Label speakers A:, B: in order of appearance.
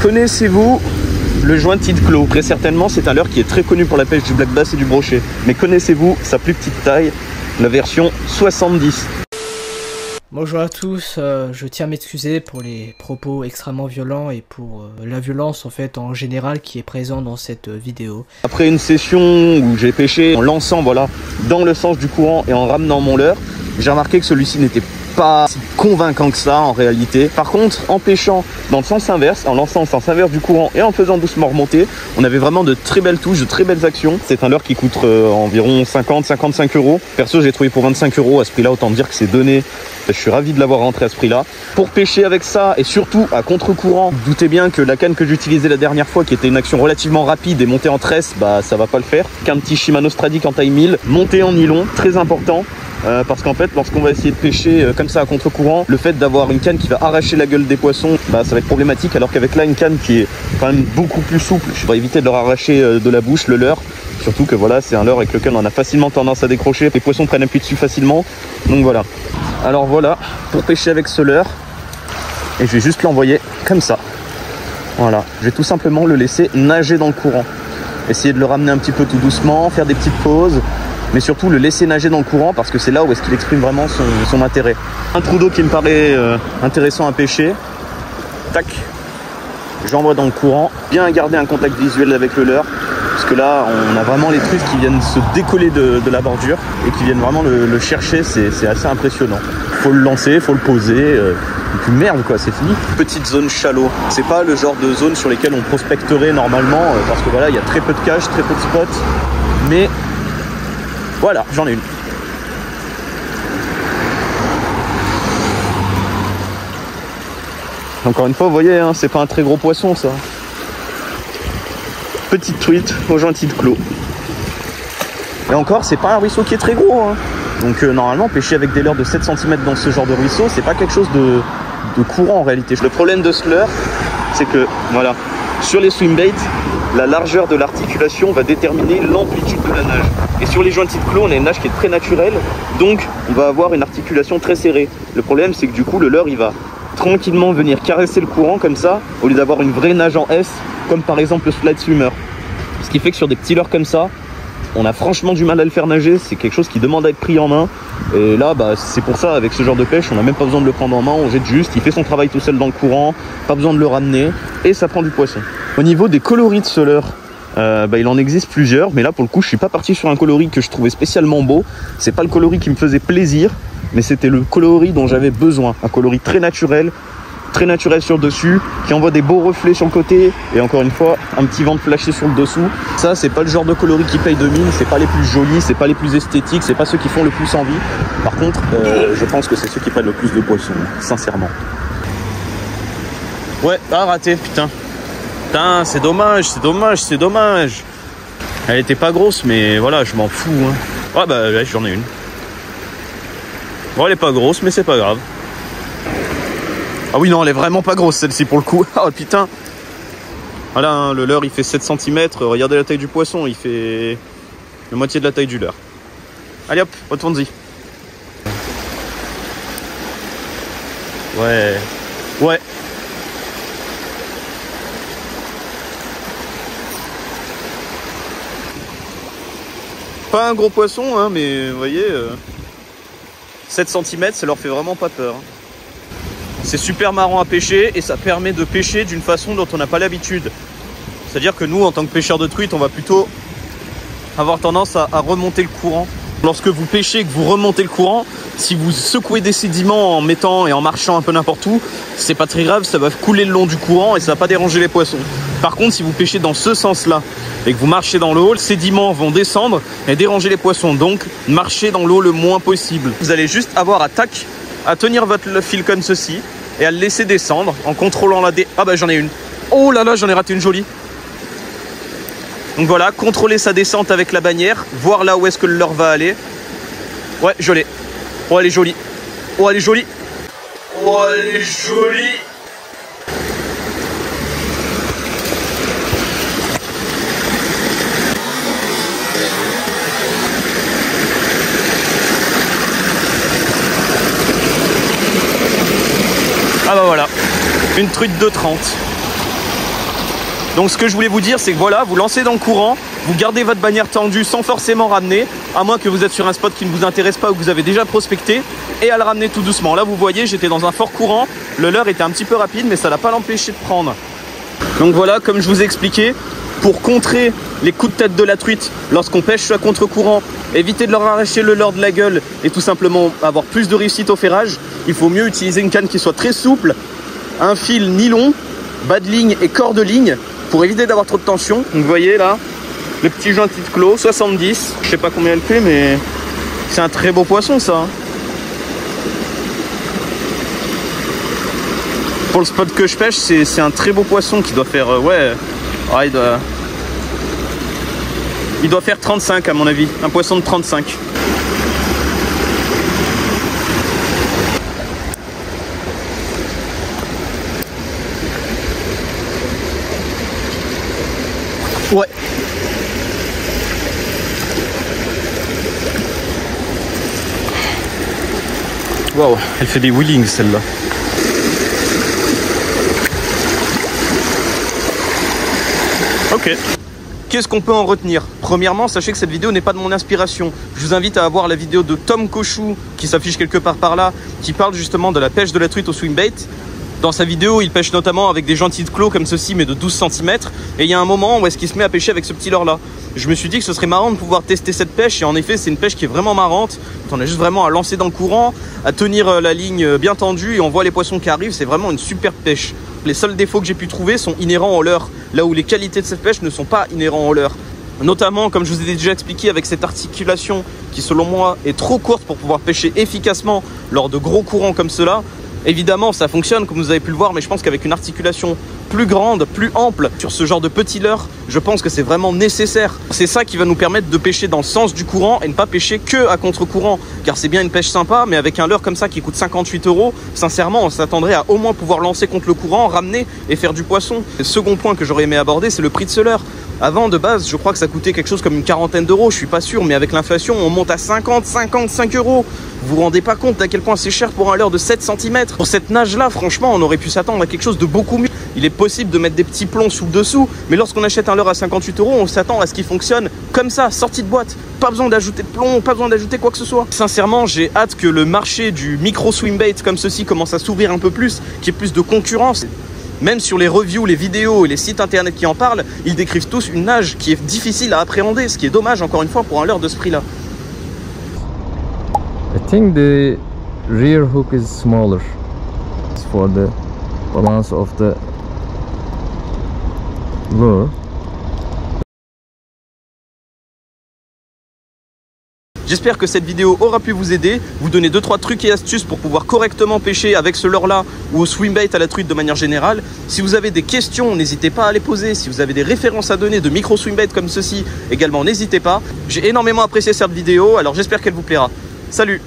A: Connaissez-vous le jointed claw? Très certainement, c'est un leurre qui est très connu pour la pêche du black bass et du brochet. Mais connaissez-vous sa plus petite taille, la version 70?
B: Bonjour à tous, je tiens à m'excuser pour les propos extrêmement violents et pour la violence en fait en général qui est présente dans cette vidéo.
A: Après une session où j'ai pêché en lançant voilà, dans le sens du courant et en ramenant mon leurre, j'ai remarqué que celui-ci n'était pas si convaincant que ça en réalité. Par contre, en pêchant dans le sens inverse, en lançant le sens inverse du courant et en faisant doucement remonter, on avait vraiment de très belles touches, de très belles actions. C'est un leurre qui coûte environ 50-55 €. Perso, j'ai trouvé pour 25 € à ce prix-là, autant dire que c'est donné. Je suis ravi de l'avoir rentré à ce prix-là. Pour pêcher avec ça et surtout à contre-courant, doutez bien que la canne que j'utilisais la dernière fois, qui était une action relativement rapide et montée en tresse, bah ça va pas le faire. Qu'un petit Shimano Stradic en taille 1000, monté en nylon, très important. Parce qu'en fait, lorsqu'on va essayer de pêcher comme ça à contre-courant, le fait d'avoir une canne qui va arracher la gueule des poissons, bah, ça va être problématique. Alors qu'avec là, une canne qui est quand même beaucoup plus souple, je vais éviter de leur arracher de la bouche le leurre. Surtout que voilà, c'est un leurre avec lequel on a facilement tendance à décrocher. Les poissons prennent appui dessus facilement. Donc voilà. Alors voilà, pour pêcher avec ce leurre, et je vais juste l'envoyer comme ça. Voilà, je vais tout simplement le laisser nager dans le courant. Essayer de le ramener un petit peu tout doucement, faire des petites pauses. Mais surtout le laisser nager dans le courant parce que c'est là où est-ce qu'il exprime vraiment son intérêt. Un trou d'eau qui me paraît intéressant à pêcher. Tac, j'envoie dans le courant. Bien garder un contact visuel avec le leurre parce que là on a vraiment les trucs qui viennent se décoller de la bordure et qui viennent vraiment le chercher, c'est assez impressionnant. Faut le lancer, faut le poser, et puis merde quoi, c'est fini. Petite zone shallow, c'est pas le genre de zone sur lesquelles on prospecterait normalement parce que voilà, il y a très peu de cages, très peu de spots, mais voilà, j'en ai une. Encore une fois, vous voyez, hein, c'est pas un très gros poisson ça. Petite truite au jointed claw. Et encore, c'est pas un ruisseau qui est très gros. Hein. Donc normalement, pêcher avec des leurres de 7 cm dans ce genre de ruisseau, c'est pas quelque chose de courant en réalité. Le problème de ce leurre, c'est que voilà, sur les swimbaits, la largeur de l'articulation va déterminer l'amplitude de la nage. Et sur les jointed claw, on a une nage qui est très naturelle, donc on va avoir une articulation très serrée. Le problème, c'est que du coup, le leurre, il va tranquillement venir caresser le courant comme ça, au lieu d'avoir une vraie nage en S, comme par exemple le slide swimmer. Ce qui fait que sur des petits leurres comme ça, on a franchement du mal à le faire nager, c'est quelque chose qui demande à être pris en main. Et là, bah, c'est pour ça, avec ce genre de pêche, on n'a même pas besoin de le prendre en main, on jette juste, il fait son travail tout seul dans le courant, pas besoin de le ramener, et ça prend du poisson. Au niveau des coloris de ce leurre, il en existe plusieurs, mais là pour le coup je suis pas parti sur un coloris que je trouvais spécialement beau. C'est pas le coloris qui me faisait plaisir, mais c'était le coloris dont j'avais besoin. Un coloris très naturel sur le dessus, qui envoie des beaux reflets sur le côté, et encore une fois un petit vent de flashé sur le dessous. Ça c'est pas le genre de coloris qui paye de mine, c'est pas les plus jolis, c'est pas les plus esthétiques, c'est pas ceux qui font le plus envie. Par contre je pense que c'est ceux qui prennent le plus de poissons, sincèrement. Ouais, ah raté, putain. Putain, c'est dommage. Elle était pas grosse, mais voilà, je m'en fous. Hein. Ah bah ouais, j'en ai une. Bon, elle est pas grosse, mais c'est pas grave. Ah oui, non, elle est vraiment pas grosse celle-ci pour le coup. Oh putain. Voilà, hein, le leurre il fait 7 cm. Regardez la taille du poisson, il fait la moitié de la taille du leurre. Allez hop, retourne-y. Ouais. Pas un gros poisson, hein, mais vous voyez, 7 cm, ça leur fait vraiment pas peur. Hein. C'est super marrant à pêcher et ça permet de pêcher d'une façon dont on n'a pas l'habitude. C'est-à-dire que nous, en tant que pêcheurs de truites, on va plutôt avoir tendance à remonter le courant. Lorsque vous pêchez et que vous remontez le courant, si vous secouez des sédiments en mettant et en marchant un peu n'importe où, c'est pas très grave, ça va couler le long du courant et ça va pas déranger les poissons. Par contre, si vous pêchez dans ce sens-là et que vous marchez dans l'eau, les sédiments vont descendre et déranger les poissons. Donc, marchez dans l'eau le moins possible. Vous allez juste avoir à tenir votre fil comme ceci et à le laisser descendre en contrôlant la Ah bah j'en ai une. Oh là là, j'en ai raté une jolie. Donc voilà, contrôler sa descente avec la bannière, voir là où est-ce que le leurre va aller. Ouais, je l'ai. Oh, elle est jolie. Oh, elle est jolie. Oh, elle est jolie. Ah bah voilà, une truite de 30. Donc ce que je voulais vous dire, c'est que voilà, vous lancez dans le courant, vous gardez votre bannière tendue sans forcément ramener, à moins que vous êtes sur un spot qui ne vous intéresse pas ou que vous avez déjà prospecté, et à le ramener tout doucement. Là vous voyez, j'étais dans un fort courant, le leurre était un petit peu rapide, mais ça n'a pas l'empêché de prendre. Donc voilà, comme je vous ai expliqué, pour contrer les coups de tête de la truite lorsqu'on pêche à contre-courant, éviter de leur arracher le leurre de la gueule et tout simplement avoir plus de réussite au ferrage, il faut mieux utiliser une canne qui soit très souple, un fil nylon, bas de ligne et corps de ligne pour éviter d'avoir trop de tension. Donc vous voyez là, le petit gentil de clos, 70, je sais pas combien elle fait, mais c'est un très beau poisson ça. Pour le spot que je pêche, c'est un très beau poisson qui doit faire, il doit faire 35 à mon avis, un poisson de 35. Ouais. Waouh, elle fait des wheelings celle-là. Ok. Qu'est-ce qu'on peut en retenir? Premièrement, sachez que cette vidéo n'est pas de mon inspiration. Je vous invite à voir la vidéo de Tom Cochou, qui s'affiche quelque part par là, qui parle justement de la pêche de la truite au swimbait. Dans sa vidéo, il pêche notamment avec des gentils de clos comme ceci, mais de 12 cm. Et il y a un moment où est-ce qu'il se met à pêcher avec ce petit leurre-là. Je me suis dit que ce serait marrant de pouvoir tester cette pêche. Et en effet, c'est une pêche qui est vraiment marrante. On a juste vraiment à lancer dans le courant, à tenir la ligne bien tendue et on voit les poissons qui arrivent. C'est vraiment une superbe pêche. Les seuls défauts que j'ai pu trouver sont inhérents au leurre, là où les qualités de cette pêche ne sont pas inhérents au leurre. Notamment, comme je vous ai déjà expliqué, avec cette articulation qui, selon moi, est trop courte pour pouvoir pêcher efficacement lors de gros courants comme cela. Évidemment, ça fonctionne, comme vous avez pu le voir, mais je pense qu'avec une articulation plus grande, plus ample, sur ce genre de petit leurre, je pense que c'est vraiment nécessaire. C'est ça qui va nous permettre de pêcher dans le sens du courant et ne pas pêcher que à contre-courant. Car c'est bien une pêche sympa, mais avec un leurre comme ça qui coûte 58 €, sincèrement, on s'attendrait à au moins pouvoir lancer contre le courant, ramener et faire du poisson. Le second point que j'aurais aimé aborder, c'est le prix de ce leurre. Avant, de base, je crois que ça coûtait quelque chose comme une quarantaine d'euros, je suis pas sûr, mais avec l'inflation, on monte à 55 €. Vous vous rendez pas compte à quel point c'est cher pour un leurre de 7 cm. Pour cette nage-là, franchement, on aurait pu s'attendre à quelque chose de beaucoup mieux. Il est possible de mettre des petits plombs sous le dessous, mais lorsqu'on achète un leurre à 58 €, on s'attend à ce qu'il fonctionne comme ça, sorti de boîte. Pas besoin d'ajouter de plomb, pas besoin d'ajouter quoi que ce soit. Sincèrement, j'ai hâte que le marché du micro swimbait comme ceci commence à s'ouvrir un peu plus, qu'il y ait plus de concurrence. Même sur les reviews, les vidéos et les sites internet qui en parlent, ils décrivent tous une nage qui est difficile à appréhender, ce qui est dommage encore une fois pour un leurre de ce prix-là.
C: I think the rear hook is smaller for the balance of the lure.
A: J'espère que cette vidéo aura pu vous aider, vous donner 2-3 trucs et astuces pour pouvoir correctement pêcher avec ce leurre-là ou au swimbait à la truite de manière générale. Si vous avez des questions, n'hésitez pas à les poser. Si vous avez des références à donner de micro swimbait comme ceci, également n'hésitez pas. J'ai énormément apprécié cette vidéo, alors j'espère qu'elle vous plaira. Salut!